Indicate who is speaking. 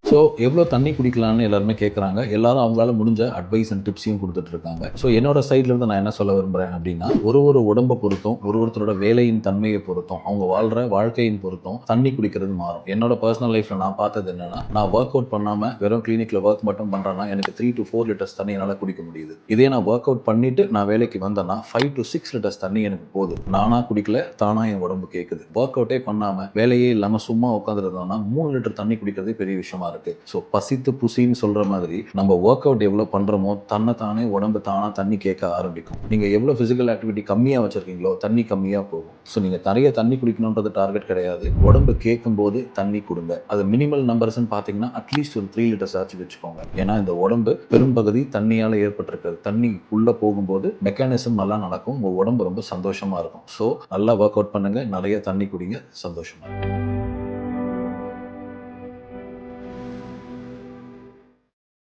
Speaker 1: So எவ்வளோ தண்ணி குடிக்கலாம்னு எல்லாருமே கேட்குறாங்க. எல்லாரும் அவங்களால முடிஞ்ச அட்வைஸ் அண்ட் டிப்ஸையும் குடுத்துட்டு இருக்காங்க. ஸோ என்னோட சைட்லேருந்து நான் என்ன சொல்ல விரும்புறேன் அப்படின்னா, ஒரு உடம்ப பொறுத்தும், ஒருத்தரோட வேலையின் தன்மையை பொறுத்தும், அவங்க வாழ்ற வாழ்க்கையின் பொறுத்தும் தண்ணி குடிக்கிறது மாறும். என்னோட பர்சனல் லைஃப்ல நான் பார்த்தது என்னன்னா, நான் ஒர்க் அவுட் பண்ணாம வெறும் கிளினிக்ல ஒர்க் மட்டும் பண்றேன்னா, எனக்கு 3 to 4 லிட்டர்ஸ் தண்ணி என்னால குடிக்க முடியுது. இதே நான் ஒர்க் அவுட் பண்ணிட்டு நான் வேலைக்கு வந்தேன்னா 5 to 6 லிட்டர்ஸ் தண்ணி எனக்கு போதும். நானா குடிக்கல, தானா என் உடம்பு கேட்குது. ஒர்க் அவுட்டே பண்ணாம, வேலையே இல்லாம சும்மா உட்காந்துருந்தோம்னா 3 லிட்டர் தண்ணி குடிக்கிறதே பெரிய விஷயமா இருக்கு. ஸோ பசித்து புசின்னு சொல்ற மாதிரி நம்ம ஒர்க் அவுட் எவ்வளோ பண்றோமோ தன்னைத்தானே உடம்பு தானா தண்ணி கேட்க ஆரம்பிக்கும். நீங்க எவ்வளோ பிசிக்கல் ஆக்டிவிட்டி கம்மியா வச்சிருக்கீங்களோ தண்ணி கம்மியா போகும். ஸோ நீங்க நிறைய தண்ணி குடிக்கணும்ன்றது டார்கெட் கிடையாது. உடம்பு கேட்கும் போது தண்ணி கொடுங்க. அது மினிமல் நம்பர்ஸ்ன்னு பார்த்தீங்கன்னா அட்லீஸ்ட் ஒரு 3 லிட்டர்ஸ் ஆச்சு வச்சுக்கோங்க. ஏன்னா இந்த உடம்பு பெரும்பகுதி தண்ணியால ஏற்பட்டிருக்கிறது. தண்ணி உள்ள போகும்போது மெக்கானிசம் நல்லா நடக்கும். உங்க உடம்பு ரொம்ப சந்தோஷமா இருக்கும். ஸோ நல்லா ஒர்க் அவுட் பண்ணுங்க, நிறைய தண்ணி குடிங்க, சந்தோஷமா இருங்க.